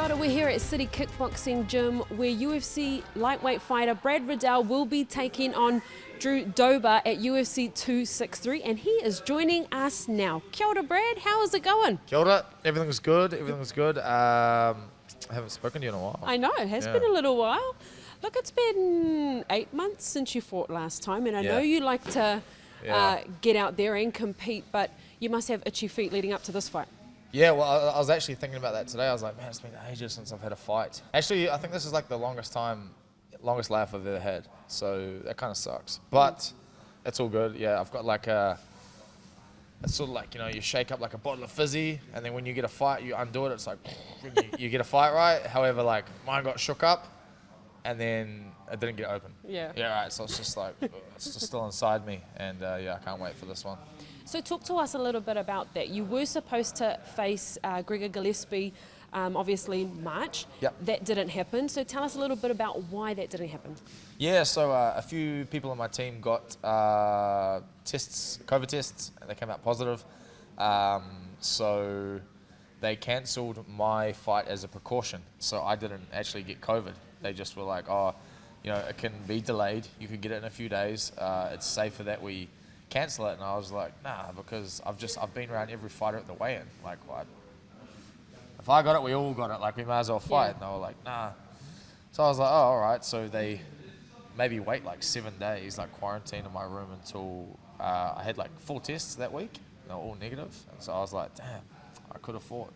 Kia ora, we're here at City Kickboxing Gym where UFC lightweight fighter Brad Riddell will be taking on Dober at UFC263 and he is joining us now. Kia ora, Brad, how is it going? Kia ora, everything's good, I haven't spoken to you in a while. I know, it has been a little while. Look, it's been 8 months since you fought last time and I know you like to get out there and compete, but you must have itchy feet leading up to this fight. Yeah, well, I was actually thinking about that today. I was like, man, it's been ages since I've had a fight. Actually, I think this is like the longest layoff I've ever had. So that kind of sucks. But it's all good. Yeah, I've got like it's sort of like, you know, you shake up like a bottle of fizzy, and then when you get a fight, you undo it. It's like, you get a fight right. However, like, mine got shook up, and then it didn't get open. Yeah. Yeah, right. So it's just like, it's just still inside me. And yeah, I can't wait for this one. So talk to us a little bit about that. You were supposed to face Gregor Gillespie, obviously in March. Yep. That didn't happen. So tell us a little bit about why that didn't happen. Yeah, so a few people on my team got COVID tests, and they came out positive. So they cancelled my fight as a precaution. So I didn't actually get COVID. They just were like, oh, you know, it can be delayed. You could get it in a few days. It's safer that we cancel it. And I was like, nah, because I've been around every fighter at the weigh-in. Like, what? If I got it, we all got it. Like, we might as well fight. And they were like, nah. So I was like, oh, all right. So they maybe wait like 7 days, like quarantine in my room until I had like 4 tests that week. They were all negative. And so I was like, damn, I could have fought.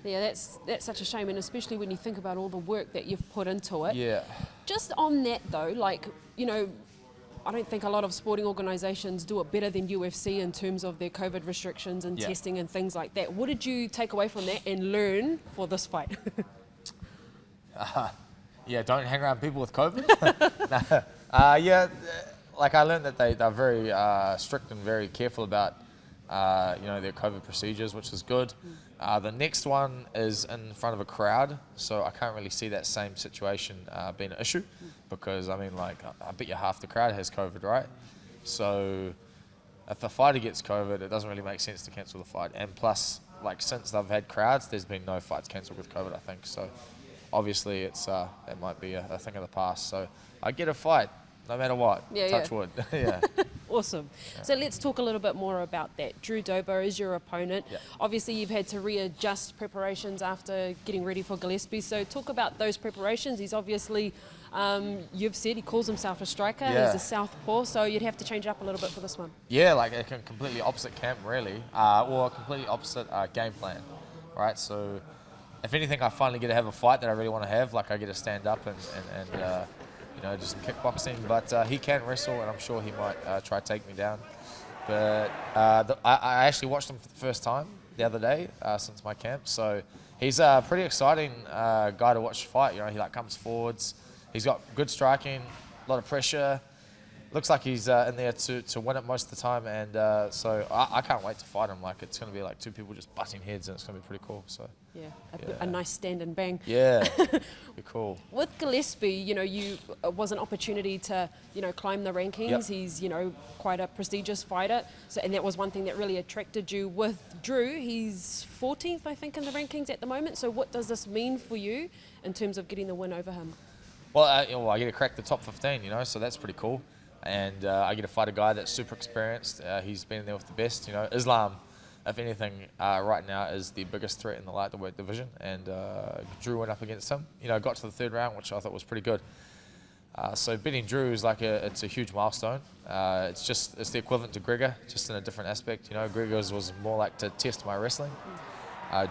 Yeah, that's such a shame, and especially when you think about all the work that you've put into it. Yeah. Just on that though, like, you know, I don't think a lot of sporting organisations do it better than UFC in terms of their COVID restrictions and testing and things like that. What did you take away from that and learn for this fight? Yeah, don't hang around people with COVID. Yeah, like I learned that they're very strict and very careful about you know, their COVID procedures, which is good. The next one is in front of a crowd, so I can't really see that same situation being an issue, because I mean, like, I bet you half the crowd has COVID, right? So if a fighter gets COVID, it doesn't really make sense to cancel the fight. And plus, like, since they've had crowds, there's been no fights cancelled with COVID, I think. So obviously, it might be a thing of the past. So I get a fight, no matter what. Touch wood. Yeah. Awesome. So let's talk a little bit more about that. Dober is your opponent. Obviously, you've had to readjust preparations after getting ready for Gillespie. So talk about those preparations. He's obviously, you've said he calls himself a striker. He's a southpaw, so you'd have to change it up a little bit for this one. Yeah, like a completely opposite camp, really, or a completely opposite game plan, right? So if anything, I finally get to have a fight that I really want to have. Like, I get to stand up and you know, just kickboxing, but he can wrestle, and I'm sure he might try to take me down. But I actually watched him for the first time the other day since my camp, so he's a pretty exciting guy to watch fight. You know, he like comes forwards, he's got good striking, a lot of pressure. Looks like he's in there to win it most of the time, and so I can't wait to fight him. Like, it's going to be like 2 people just butting heads, and it's going to be pretty cool. So a nice stand and bang. Yeah, be cool. With Gillespie, you know, it was an opportunity to, you know, climb the rankings. He's, you know, quite a prestigious fighter, so and that was one thing that really attracted you. With Drew, he's 14th, I think, in the rankings at the moment. So what does this mean for you in terms of getting the win over him? Well, I get to crack the top 15, you know, so that's pretty cool. And I get to fight a guy that's super experienced. He's been in there with the best. You know, Islam, if anything, right now is the biggest threat in the lightweight division. And Drew went up against him. You know, got to the 3rd round, which I thought was pretty good. So beating Drew is like it's a huge milestone. It's the equivalent to Gregor, just in a different aspect. You know, Gregor's was more like to test my wrestling.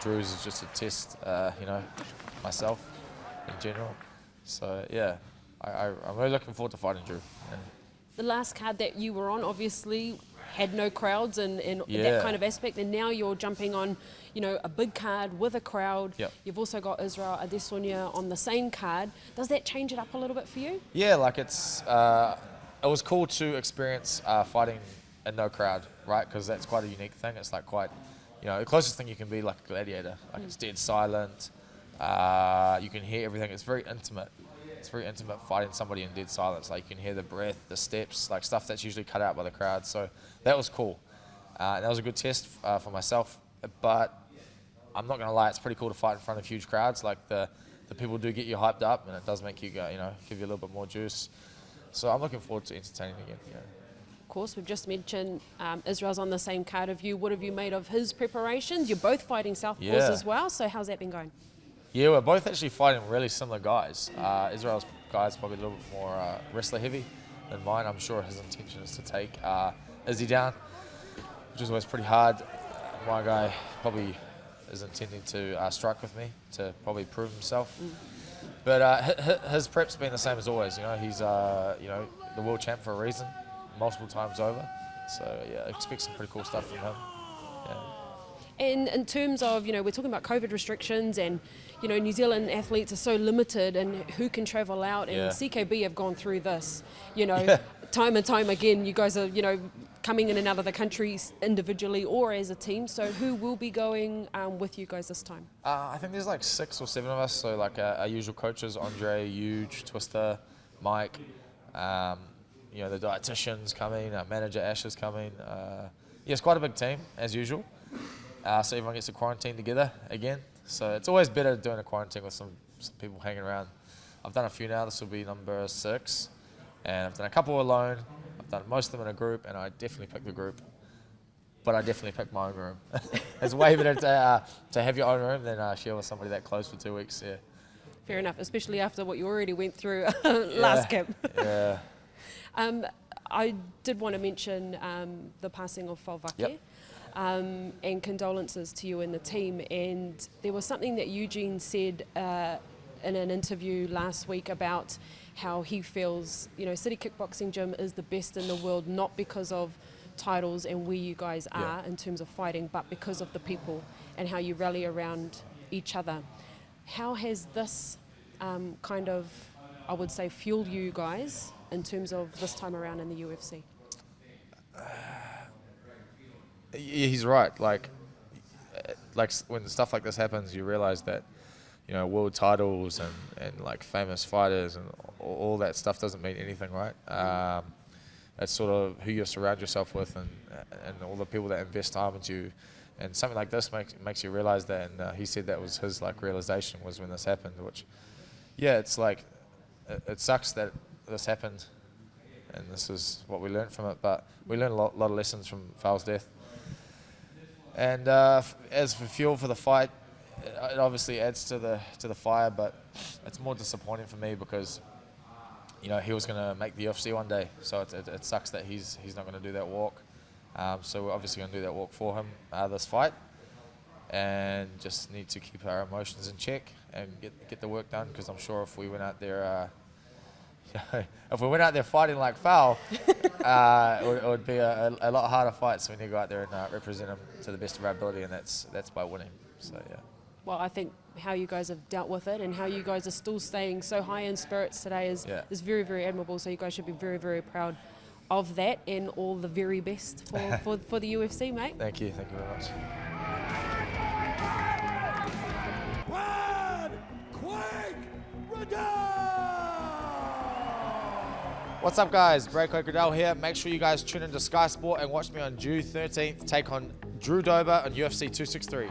Drew's is just to test, you know, myself in general. So yeah, I'm really looking forward to fighting Drew. The last card that you were on obviously had no crowds and that kind of aspect, and now you're jumping on, you know, a big card with a crowd. You've also got Israel Adesanya on the same card. Does that change it up a little bit for you? Yeah, like it was cool to experience fighting in no crowd, right? Because that's quite a unique thing. It's like quite, you know, the closest thing you can be like a gladiator. Like it's dead silent. You can hear everything. It's very intimate. It's very intimate fighting somebody in dead silence. Like, you can hear the breath, the steps, like stuff that's usually cut out by the crowd. So that was cool. That was a good test for myself. But I'm not gonna lie, it's pretty cool to fight in front of huge crowds. Like the people do get you hyped up, and it does make you go, give you a little bit more juice. So I'm looking forward to entertaining again. Yeah. Of course, we've just mentioned Israel's on the same card of you. What have you made of his preparations? You're both fighting southpaws as well, so how's that been going? Yeah, we're both actually fighting really similar guys. Israel's guy's probably a little bit more wrestler heavy than mine. I'm sure his intention is to take Izzy down, which is always pretty hard. My guy probably is intending to strike with me to probably prove himself. But his prep's been the same as always. He's the world champ for a reason, multiple times over. So yeah, expect some pretty cool stuff from him. Yeah. And in terms of, we're talking about COVID restrictions and, New Zealand athletes are so limited and who can travel out, and CKB have gone through this, time and time again. You guys are, coming in and out of the countries individually or as a team. So who will be going with you guys this time? I think there's like 6 or 7 of us. So like our usual coaches, Andre, Huge, Twister, Mike, the dietitian's coming, our manager Ash is coming. It's quite a big team as usual. So everyone gets to quarantine together again. So it's always better doing a quarantine with some people hanging around. I've done a few now. This will be number 6. And I've done a couple alone. I've done most of them in a group, and I definitely picked the group. But I definitely picked my own room. It's way better to have your own room than share with somebody that close for 2 weeks. Yeah. Fair enough, especially after what you already went through last camp. Yeah. I did want to mention the passing of Falvake. Yep. And condolences to you and the team. And there was something that Eugene said in an interview last week about how he feels, City Kickboxing Gym is the best in the world, not because of titles and where you guys are in terms of fighting, but because of the people and how you rally around each other. How has this kind of, I would say, fueled you guys in terms of this time around in the UFC? He's right. Like when stuff like this happens, you realize that, world titles and like famous fighters and all that stuff doesn't mean anything, right? It's sort of who you surround yourself with and all the people that invest time into you. And something like this makes you realize that. And he said that was his realization was when this happened. Which, it's like it sucks that this happened, and this is what we learned from it. But we learned a lot of lessons from Fal's death. And as for fuel for the fight, it obviously adds to the fire, but it's more disappointing for me because, he was going to make the UFC one day, so it sucks that he's not going to do that walk. So we're obviously going to do that walk for him this fight, and just need to keep our emotions in check and get the work done, because I'm sure if we went out there fighting like Fal, it would be a lot harder fight. So we need to go out there and represent him to the best of our ability, and that's by winning. So yeah. Well, I think how you guys have dealt with it and how you guys are still staying so high in spirits today is very, very admirable. So you guys should be very, very proud of that, and all the very best for the UFC, mate. Thank you very much. Brad Riddell! What's up, guys? Brad Riddell here. Make sure you guys tune into Sky Sport and watch me on June 13th take on Drew Dober on UFC 263.